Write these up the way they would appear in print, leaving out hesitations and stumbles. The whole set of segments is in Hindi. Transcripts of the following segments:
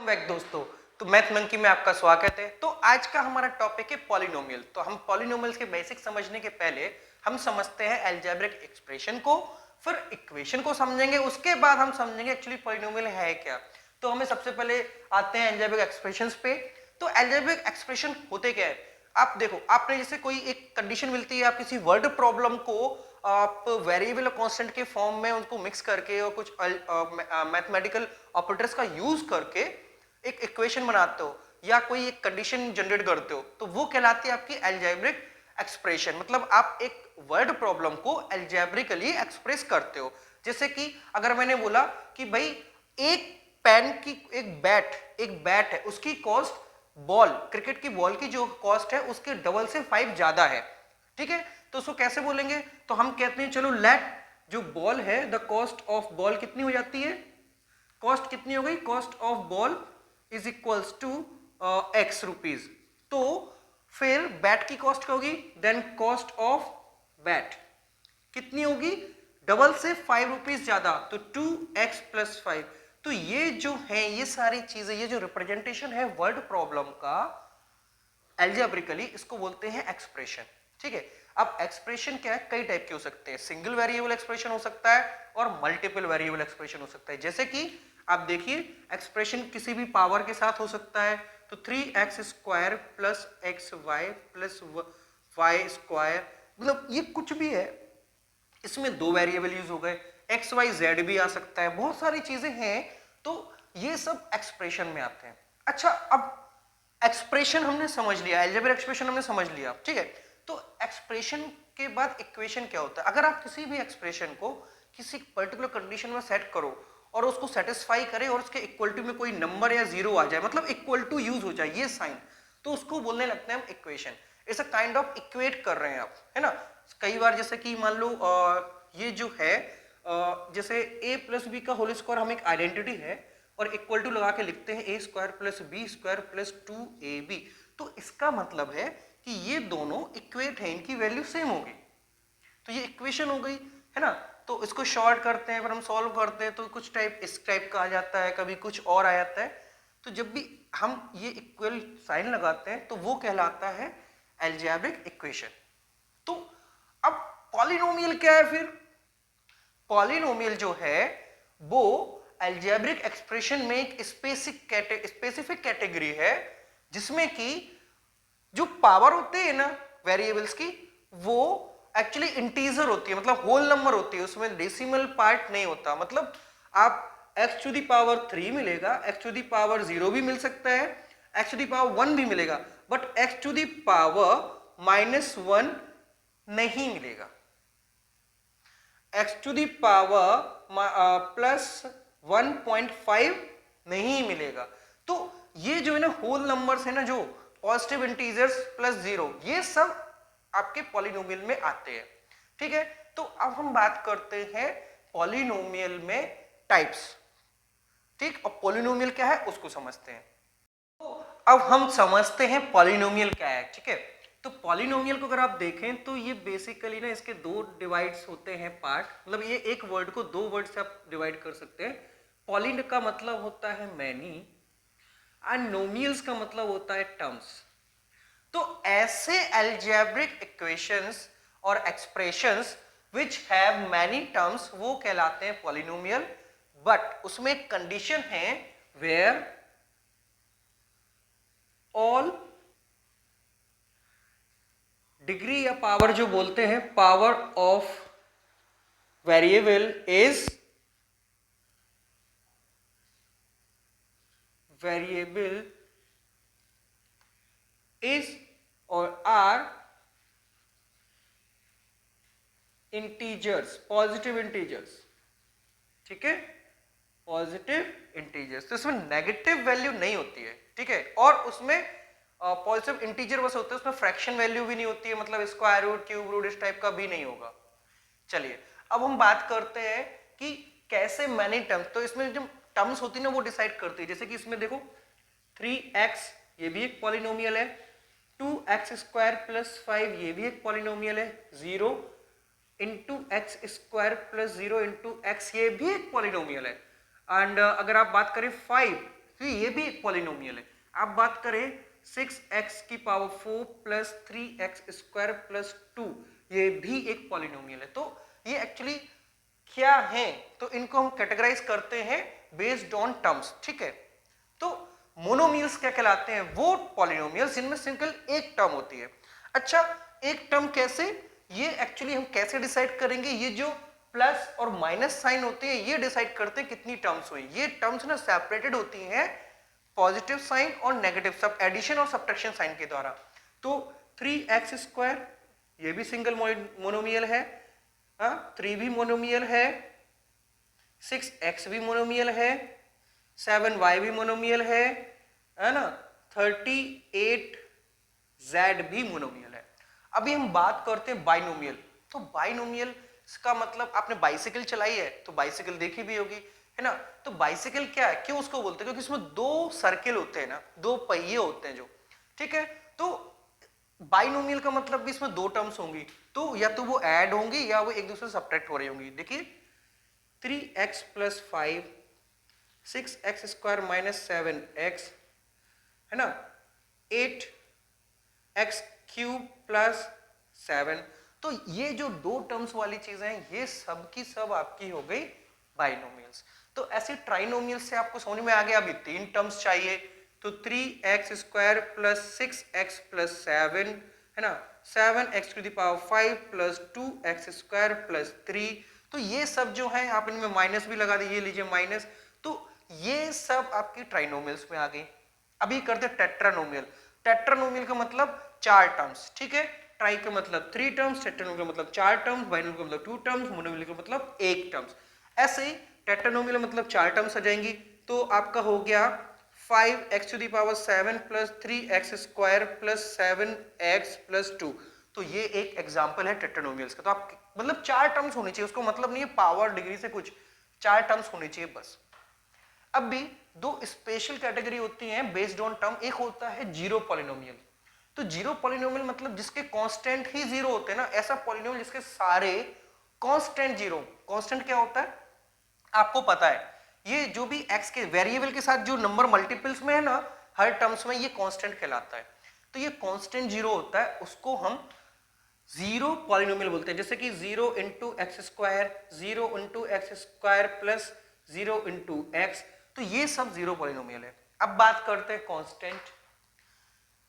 बैक दोस्तों। तो मैथ मंकी में आपका स्वागत है। तो आज का हमारा टॉपिक है पॉलिनोमियल। तो हम पॉलिनोमियल्स के बेसिक समझने के पहले हम समझते हैं अलजेब्रिक एक्सप्रेशन को, फिर इक्वेशन को समझेंगे, उसके बाद हम समझेंगे एक्चुअली पॉलिनोमियल है क्या। तो हमें सबसे पहले आते हैं अलजेब्रिक एक्सप्रेशंस पे। तो अलजेब्रिक एक्सप्रेशन होते क्या है, आप देखो, आपने जैसे कोई एक कंडीशन मिलती है, आप किसी वर्ड प्रॉब्लम को आप वेरिएबल और कांस्टेंट के फॉर्म में उनको मिक्स करके और कुछ मैथमेटिकल ऑपरेटर्स का यूज करके एक इक्वेशन बनाते हो या कोई एक कंडीशन जनरेट करते हो, तो वो कहलाती है आपकी अलजेब्रिक एक्सप्रेशन। मतलब आप एक वर्ड प्रॉब्लम को अलजेब्रिकली एक्सप्रेस करते हो। जैसे कि अगर मैंने बोला कि भाई एक पेन की एक बैट है, उसकी कॉस्ट बॉल, क्रिकेट की बॉल की जो कॉस्ट है उसके डबल से 5 ज्यादा है, ठीक है। तो उसको कैसे बोलेंगे, तो हम कहते हैं चलो लेट जो बॉल है, द कॉस्ट ऑफ बॉल कितनी हो जाती है, कॉस्ट कितनी हो गई, cost of ball is equals to X rupees. तो फिर बैट की कॉस्ट क्या होगी, देन कॉस्ट ऑफ बैट कितनी होगी, डबल से 5 रुपीज ज्यादा, तो 2x प्लस 5। तो ये जो है, ये सारी चीजें, ये जो रिप्रेजेंटेशन है वर्ड प्रॉब्लम का एल्जेब्रिकली, इसको बोलते हैं एक्सप्रेशन, ठीक है। अब एक्सप्रेशन क्या है, कई टाइप के हो सकते हैं। सिंगल वेरिएबल एक्सप्रेशन हो सकता है और मल्टीपल वेरिएबल एक्सप्रेशन हो सकता है। जैसे कि आप देखिए, एक्सप्रेशन किसी भी पावर के साथ हो सकता है। तो 3x square plus X Y plus Y square, मतलब ये कुछ भी है, इसमें दो वेरिएबल यूज हो गए, एक्स वाई जेड भी आ सकता है, बहुत सारी चीजें हैं। तो ये सब एक्सप्रेशन में आते हैं। अच्छा, अब एक्सप्रेशन हमने समझ लिया, अलजेब्रिक एक्सप्रेशन हमने समझ लिया, ठीक है। तो एक्सप्रेशन के बाद इक्वेशन क्या होता है, अगर आप किसी भी एक्सप्रेशन को किसी पर्टिकुलर कंडीशन में सेट करो और उसको सेटिस्फाई करे और उसके इक्वल टू में कोई नंबर या जीरो आ जाए, मतलब इक्वल टू यूज हो जाए ये साइन, तो उसको बोलने लगते हैं हम equation. It's a kind of equate कर रहे हैं आप, है ना। कई बार जैसे कि मान लो ये जो है जैसे a प्लस बी का होल स्क्वायर हम एक आइडेंटिटी है और इक्वल टू लगा के लिखते हैं a square plus b square plus 2ab। तो इसका मतलब है कि ये दोनों इक्वेट हैं, इनकी वैल्यू सेम होगी, तो ये इक्वेशन हो गई, है ना। तो इसको शॉर्ट करते हैं, फिर हम सॉल्व करते हैं, तो कुछ टाइप इस टाइप का आ जाता है, कभी कुछ और आ जाता है। तो जब भी हम ये इक्वल साइन लगाते हैं तो वो कहलाता है अलजेब्रिक इक्वेशन। तो अब पॉलिनोमियल क्या है, फिर पॉलिनोमियल जो है वो अलजेब्रिक एक्सप्रेशन में एक स्पेसिफिक कैटेगरी है, जिसमें कि जो पावर होती है ना वेरिएबल्स की, वो एक्चुअली इंटीजर होती है, मतलब होल नंबर होती है, उसमें डेसिमल पार्ट नहीं होता। मतलब आप x टू दी पावर 3 मिलेगा, x टू दी पावर 0 भी मिल सकता है, x टू दी पावर 1 भी मिलेगा, but x to the power -1 नहीं मिलेगा, x to the power plus 1.5 नहीं मिलेगा। तो ये जो है ना होल नंबर्स है ना, जो पॉजिटिव इंटीजर्स प्लस 0, ये सब आपके पॉलिनोमियल में आते हैं, ठीक है। तो अब हम बात करते हैं पॉलिनोमियल में टाइप्स, ठीक। और पॉलिनोमियल क्या है उसको समझते हैं। तो अब हम समझते हैं पॉलिनोमियल क्या है, ठीक है। तो पॉलिनोमियल को अगर आप देखें तो ये बेसिकली ना, इसके दो डिवाइड्स होते हैं पार्ट, मतलब ये एक वर्ड को दो वर्ड से आप डिवाइड कर सकते हैं। पॉलिन का मतलब होता है मैनी एंड नोमियल्स का मतलब होता है टर्म्स। तो ऐसे अलजेब्रिक इक्वेशंस और expressions which have many terms वो कहलाते हैं पॉलिनोमियल। बट उसमें एक कंडीशन है, वेयर ऑल डिग्री या पावर जो बोलते हैं, पावर ऑफ वेरिएबल इज और आर इंटीजर्स, पॉजिटिव इंटीजर्स, ठीक है, पॉजिटिव इंटीजर्स। तो इसमें नेगेटिव वैल्यू नहीं होती है, ठीक है। और उसमें पॉजिटिव इंटीजर बस होते हैं, उसमें फ्रैक्शन वैल्यू भी नहीं होती है, मतलब स्क्वायर रूट, क्यूब रूट, इस टाइप का भी नहीं होगा। चलिए अब हम बात करते हैं कि कैसे मैनी टर्म्स, तो इसमें जो टर्म्स होती है ना वो डिसाइड करती है। जैसे कि इसमें देखो 3x, ये भी एक पॉलिनोमियल है, 2x स्क्वायर प्लस 5, ये भी एक पॉलिनोमियल है, 0 into x square plus 0 into x, ये भी एक पॉलिनोमियल है। एंड अगर आप बात करें 5, क्योंकि ये भी एक पॉलिनोमियल है। आप बात करें 6x की power 4 plus 3x square plus 2, ये भी एक पॉलिनोमियल है। तो ये एक्चुअली क्या है, तो इनको हम कैटेगराइज करते हैं बेस्ड ऑन टर्म्स, ठीक है। तो मोनोमियल्स क्या कहलाते हैं, वो पॉलिनोमियल्स जिनमें सिंगल एक टर्म होती है। अच्छा, एक टर्म कैसे, ये एक्चुअली हम कैसे डिसाइड करेंगे, ये जो प्लस और माइनस साइन होते हैं ये डिसाइड करते हैं कितनी टर्म्स हुई। ये टर्म्स ना सेपरेटेड होती हैं पॉजिटिव साइन और नेगेटिव, सब एडिशन और सब्ट्रैक्शन साइन के द्वारा। तो 3x स्क्वायर ये भी सिंगल मोनोमियल है, 3 भी मोनोमियल है, 6x भी मोनोमियल है, 7y भी मोनोमियल है ना, 38z भी मोनोमियल है। अभी हम बात करते हैं बाइनोमियल। तो बाइनोमियल का मतलब, आपने बाइसिकल चलाई है तो बाइसिकल देखी भी होगी, है ना। तो बाइसिकल क्या है, क्यों उसको बोलते हैं, क्योंकि इसमें दो सर्किल होते हैं ना, दो पहिए होते हैं जो, ठीक है। तो बाइनोमियल का मतलब भी इसमें दो टर्म्स होंगी, तो या तो वो ऐड होंगी या वो एक दूसरे से सब्ट्रैक्ट हो रही होंगी। देखिए 3x plus 5, 6x square minus 7x, है ना, 8x क्यूब प्लस 7। तो ये जो दो टर्म्स वाली चीजें हैं ये सब की सब आपकी हो गई बाइनोमियल्स। तो ऐसे ट्राइनोमियल्स से आपको समझ में आ गया। अभी तीन टर्म्स चाहिए, तो 3x square plus 6x plus 7, है ना, 7x to the power 5 plus 2x square plus 3। तो ये सब जो है आप इनमें माइनस भी लगा दीजिए, लीजिए माइनस। तो ये सब आपकी ट्राइनोमियल्स में आ गई। अभी करते टेट्रानोमियल। टेट्रानोमियल का मतलब चार टर्म्स, ठीक है। ट्राई का मतलब 3 टर्म्स, टेट्रानोमियल का मतलब 4 टर्म्स, बाइनोमियल का मतलब 2 टर्म्स, मोनोमियल का मतलब 1 टर्म्स। ऐसे ही टेट्रानोमियल मतलब 4 टर्म्स आ जाएंगी। तो आपका हो गया 5x to the power 7 plus 3x square plus 7x plus 2। तो ये एक एग्जाम्पल है टेट्रानोमियल्स का। तो आप मतलब 4 टर्म्स होनी चाहिए, उसको मतलब नहीं है पावर डिग्री से कुछ, 4 टर्म्स होनी चाहिए बस। अब भी दो स्पेशल कैटेगरी होती हैं बेस्ड ऑन टर्म। एक होता है जीरो पॉलिनोमियल। तो जीरो पॉलिनोमियल मतलब जिसके कांस्टेंट ही जीरो होते हैं ना, ऐसा पॉलिनोमियल जिसके सारे कांस्टेंट जीरो। कांस्टेंट क्या होता है आपको पता है, ये जो भी x के वेरिएबल के साथ जो नंबर मल्टीपल्स में है ना, हर टर्म्स में ये कांस्टेंट कहलाता है। तो ये कांस्टेंट जीरो होता है, उसको हम जीरो पॉलिनोमियल बोलते हैं। जैसे कि 0 into x square, 0 into x square plus 0 into x. तो ये सब जीरो पॉलिनोमियल है। अब बात करते हैं कांस्टेंट।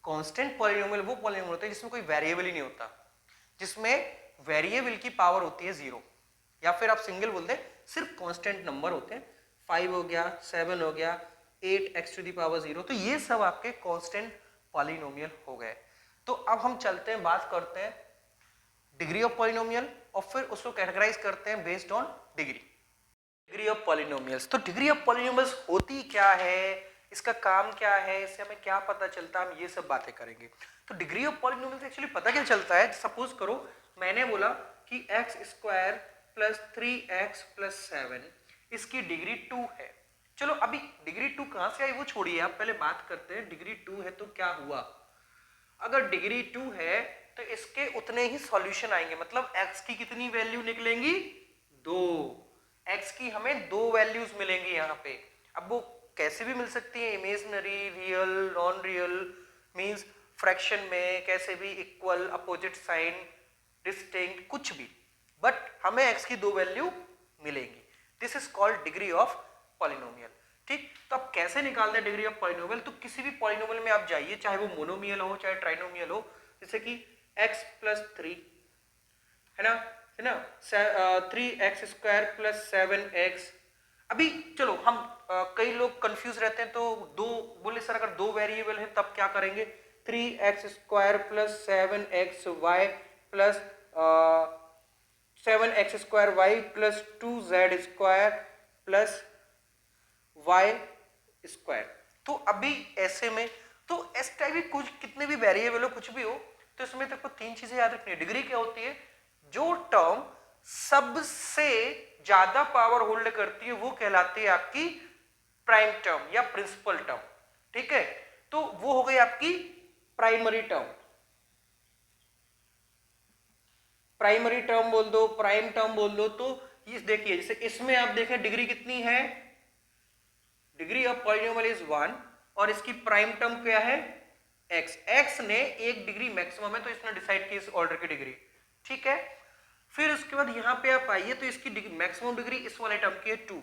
कांस्टेंट पॉलिनोमियल वो पॉलिनोमियल होता है जिसमें कोई वेरिएबल ही नहीं होता, जिसमें वेरिएबल की पावर होती है जीरो, या फिर आप सिंगल बोलते हैं, सिर्फ कांस्टेंट नंबर होते हैं। 5 हो गया, 7 हो गया, 8x टू दी पावर 0। तो ये सब आपके कांस्टेंट पॉलिनोमियल हो गए। तो अब हम चलते हैं, बात करते हैं डिग्री ऑफ पॉलिनोमियल, और फिर उसको कैटेगराइज करते हैं based on degree. Degree of polynomials. तो डिग्री ऑफ पॉलिनोमियल्स होती क्या है, इसका काम क्या है, इससे हमें क्या पता चलता है, हम ये सब बातें करेंगे। तो डिग्री ऑफ पॉलिनोमियल्स एक्चुअली पता क्या चलता है, सपोज करो मैंने बोला कि x square plus 3x plus 7 इसकी डिग्री 2 है। चलो अभी डिग्री 2 कहां से आई वो छोड़िए, आप पहले बात करते हैं डिग्री 2 है तो क्या हुआ। अगर डिग्री 2 है तो इसके उतने ही सॉल्यूशन आएंगे, मतलब x की कितनी वैल्यू निकलेंगी, 2। x की हमें 2 वैल्यूज मिलेंगी यहाँ पे। अब वो कैसे भी मिल सकती है, imaginary, real, non real, means fraction में, कैसे भी, इक्वल, अपोजिट साइन, डिस्टिंक्ट, कुछ भी, बट हमें x की 2 वैल्यू मिलेंगी। This is called degree of polynomial. ठीक, तो आप कैसे निकालते हैं डिग्री ऑफ पॉलिनोमियल। तो किसी भी पॉलिनोमियल में आप जाइए, चाहे वो मोनोमियल हो चाहे ट्राइनोमियल हो, जैसे कि x प्लस 3 है ना, 3x स्क्वायर प्लस 7x। अभी चलो हम कई लोग कंफ्यूज रहते हैं, तो दो बोले सर अगर दो वेरिएबल है तब क्या करेंगे, 3x स्क्वायर प्लस 7xy प्लस 7x square Y plus 2z square plus y square. तो अभी ऐसे में तो इस टाइप की कुछ कितने भी वेरिएबल हो, कुछ भी हो, तो इसमें तक को तीन चीजें याद रखनी है। डिग्री क्या होती है, जो टर्म सबसे ज्यादा पावर होल्ड करती है वो कहलाती है आपकी प्राइम टर्म या प्रिंसिपल टर्म। ठीक है, तो वो हो गई आपकी प्राइमरी टर्म। प्राइमरी टर्म बोल दो, प्राइम टर्म बोल दो। तो ये देखिए, जैसे इसमें आप देखें डिग्री कितनी है, डिग्री ऑफ पॉलिनोमियल इज 1 और इसकी प्राइम टर्म क्या है x। x ने एक डिग्री मैक्सिमम है तो इसने डिसाइड की इस ऑर्डर की डिग्री, ठीक है। फिर उसके बाद यहाँ पे आप आइए तो इसकी मैक्सिमम डिग्री इस वाले टर्म की है 2,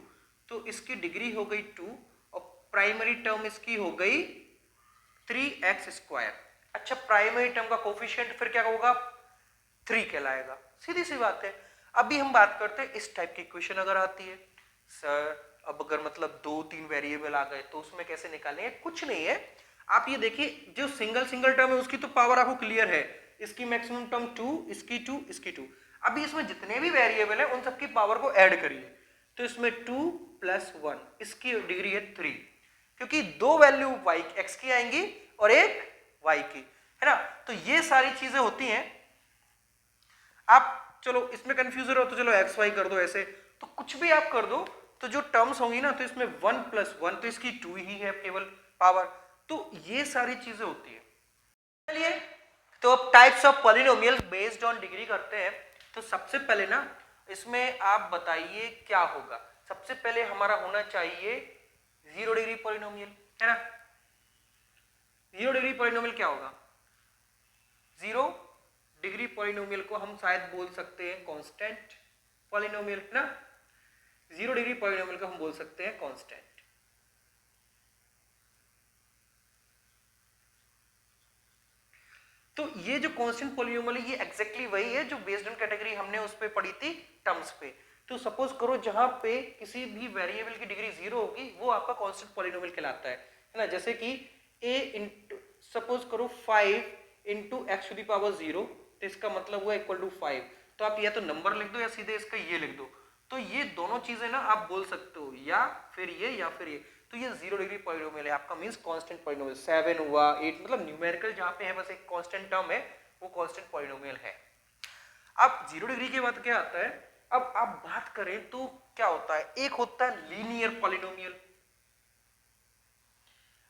तो इसकी डिग्री हो गई 2 और प्राइमरी टर्म इसकी हो गई 3x²। अच्छा, प्राइमरी टर्म का कोफिशिएंट फिर क्या होगा 3 कहलाएगा, सीधी सी बात है। अभी हम बात करते हैं इस टाइप की इक्वेशन अगर आती है, सर अब अगर मतलब 2-3 वेरिएबल आ गए तो उसमें कैसे निकालेंगे, कुछ नहीं है। आप ये देखिए जो सिंगल टर्म है उसकी तो पावर आपको क्लियर है, इसकी मैक्सिमम टर्म 2, इसकी 2, इसकी 2। अभी इसमें जितने भी वेरिएबल है उन सबकी पावर को ऐड करिए, तो इसमें 2 + 1, इसकी डिग्री है 3, क्योंकि दो वैल्यू y x की आएंगी और एक y की, है ना। तो ये सारी चीजें होती हैं। आप चलो इसमें कंफ्यूजन हो तो चलो एक्स वाई कर दो ऐसे, तो कुछ भी आप कर दो तो जो टर्म्स होंगी ना तो इसमें 1 + 1 तो इसकी 2 ही है केवल पावर, तो ये सारी चीजें होती है। चलिए तो अब types of polynomial based on degree करते हैं। तो सबसे पहले ना इसमें आप बताइए क्या होगा। सबसे पहले हमारा होना चाहिए 0 डिग्री पॉलिनोमियल, है ना। 0 डिग्री पॉलिनोमियल क्या होगा, 0 डिग्री पॉलिनोमियल को हम शायद बोल सकते हैं कांस्टेंट पॉलिनोमियल, है ना। 0 डिग्री पॉलिनोमियल को हम बोल सकते हैं कांस्टेंट। तो ये जो कांस्टेंट पॉलिनोमियल है ये एग्जैक्टली वही है जो बेस्ड ऑन कैटेगरी हमने उस पे पढ़ी थी टर्म्स पे। तो सपोज करो जहां पे किसी भी वेरिएबल की डिग्री 0 होगी वो आपका कांस्टेंट पॉलिनोमियल कहलाता है ना। जैसे कि सपोज करो 5 × x⁴, तो इसका मतलब हुआ =5। तो आप या तो नंबर लिख दो या सीधे इसका ये लिख दो, तो ये दोनों चीजें ना आप बोल सकते हो, या फिर ये या फिर ये। तो ये 0 डिग्री पॉलिनोमियल है आपका, मींस कांस्टेंट पॉलिनोमियल। 7 हुआ 8, मतलब न्यूमेरिकल जहां पे है बस एक कांस्टेंट टर्म है वो कांस्टेंट पॉलिनोमियल है। अब 0 डिग्री के बाद क्या आता है, अब आप बात करें तो क्या होता है, एक होता है लीनियर पॉलिनोमियल।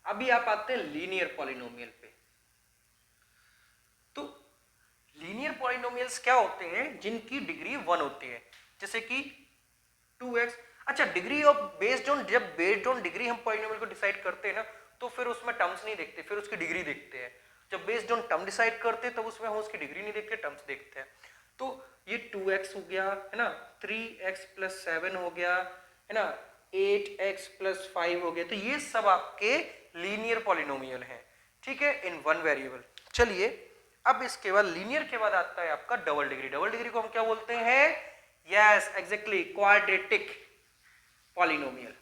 अभी आप आते हैं लीनियर पॉलिनोमियल पे। तो लीनियर पॉलिनोमियल्स क्या होते हैं जिनकी डिग्री 1 होती है, जैसे कि 2x। अच्छा, डिग्री ऑफ जब बेस्ड ऑन डिग्री हम पॉलिनोमियल को डिसाइड करते हैं ना तो फिर उसमें टर्म्स नहीं देखते, फिर उसकी डिग्री देखते हैं। जब बेस्ड ऑन टर्म डिसाइड करते हैं तब उसमें हम उसकी डिग्री नहीं देखते, टर्म्स देखते हैं। तो ये 2x हो गया, है ना, 3x + 7 हो गया, है ना, 8x + 5 हो गया। तो ये सब आपके लीनियर पॉलिनोमियल है, ठीक है, इन वन वेरिएबल। चलिए अब इसके बाद लीनियर के बाद आता है आपका डबल डिग्री। डबल डिग्री को हम क्या बोलते हैं, yes exactly, quadratic polynomial.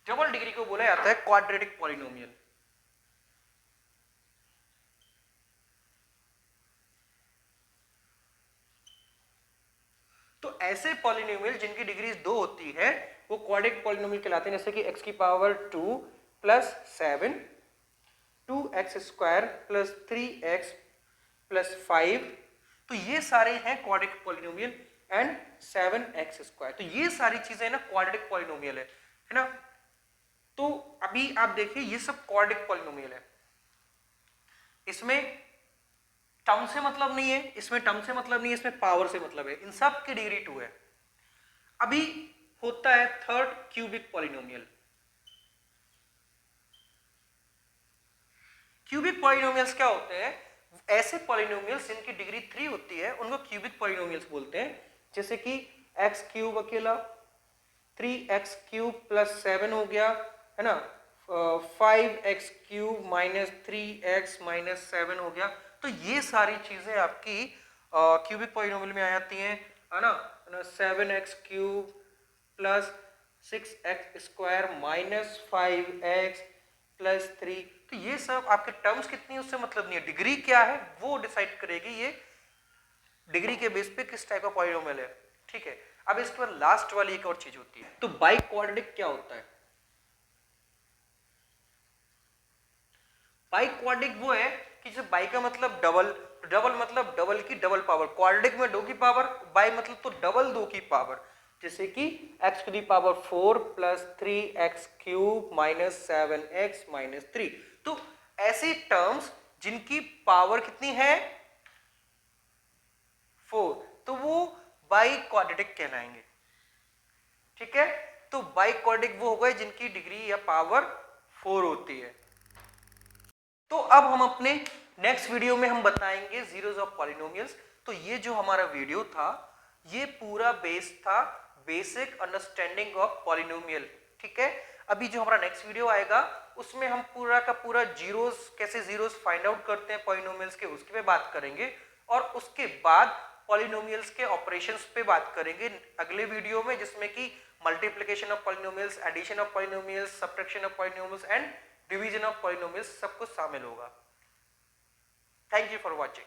Double degree को बोला जाता है क्वाड्रेटिक पॉलिनोमियल। तो ऐसे पॉलिनोमियल जिनकी डिग्री 2 होती है वो क्वाड्रेटिक पॉलिनोमियल कहलाते हैं, जैसे कि x⁴ 2 + 7, 2x² + 3x + 5। तो ये सारे हैं क्वाड्रेटिक पॉलिनोमियल, एंड 7x²। तो ये सारी चीजें ना क्वाड्रेटिक पॉलिनोमियल है ना। तो अभी आप देखिए ये सब क्वाड्रेटिक पॉलिनोमियल है, इसमें टर्म से मतलब नहीं है, इसमें टर्म से मतलब नहीं है, इसमें पावर से मतलब है। इन सब की डिग्री 2 है। अभी होता है third cubic polynomial. Cubic polynomials क्या होते हैं, ऐसे पॉलिनोमियल्स जिनकी डिग्री 3 होती है उनको क्यूबिक पॉलिनोमियल्स बोलते हैं। जैसे कि x³ अकेला, 3x³ + 7 हो गया, है ना, 5x³ - 3x - 7 हो गया। तो ये सारी चीजें आपकी क्यूबिक पॉलिनोमियल में आ जाती हैं, है ना। 7x³ + 6x² - 5x + 3। तो ये सब आपके टर्म्स कितनी उससे मतलब नहीं है, डिग्री क्या है वो डिसाइड करेगी ये डिग्री के बेस पे किस टाइप का पॉलिनोमियल है, ठीक है। अब इसके बाद लास्ट वाली एक और चीज होती है, तो बाई क्वाड्रेटिक क्या होता है। बाई क्वाड्रेटिक वो है कि जैसे बाई का मतलब डबल, डबल मतलब डबल की डबल पावर, क्वाड्रेटिक में 2 की पावर, बाई मतलब तो डबल 2 की पावर। जैसे कि x⁴ + 3x³ - 7x - 3। तो ऐसे टर्म्स जिनकी पावर कितनी है 4, तो वो बाई क्वाड्रेटिक कहलाएंगे, ठीक है। तो बाइक्वाड्रिक वो हो गए जिनकी डिग्री या पावर 4 होती है। तो अब हम अपने नेक्स्ट वीडियो में हम बताएंगे जीरोस ऑफ पॉलिनोमियल्स। तो ये जो हमारा वीडियो था ये पूरा बेस था बेसिक अंडरस्टैंडिंग ऑफ पॉलिनोमियल, ठीक है। अभी जो हमारा नेक्स्ट वीडियो आएगा उसमें हम पूरा का पूरा जीरोस, कैसे जीरोस फाइंड आउट करते हैं पॉलिनोमियल्स के, उसके पे बात करेंगे। और उसके बाद पॉलिनोमियल्स के ऑपरेशंस पे बात करेंगे अगले वीडियो में, जिसमें कि multiplication of polynomials, addition of polynomials, subtraction of polynomials and division of polynomials सब कुछ शामिल होगा। Thank you for watching.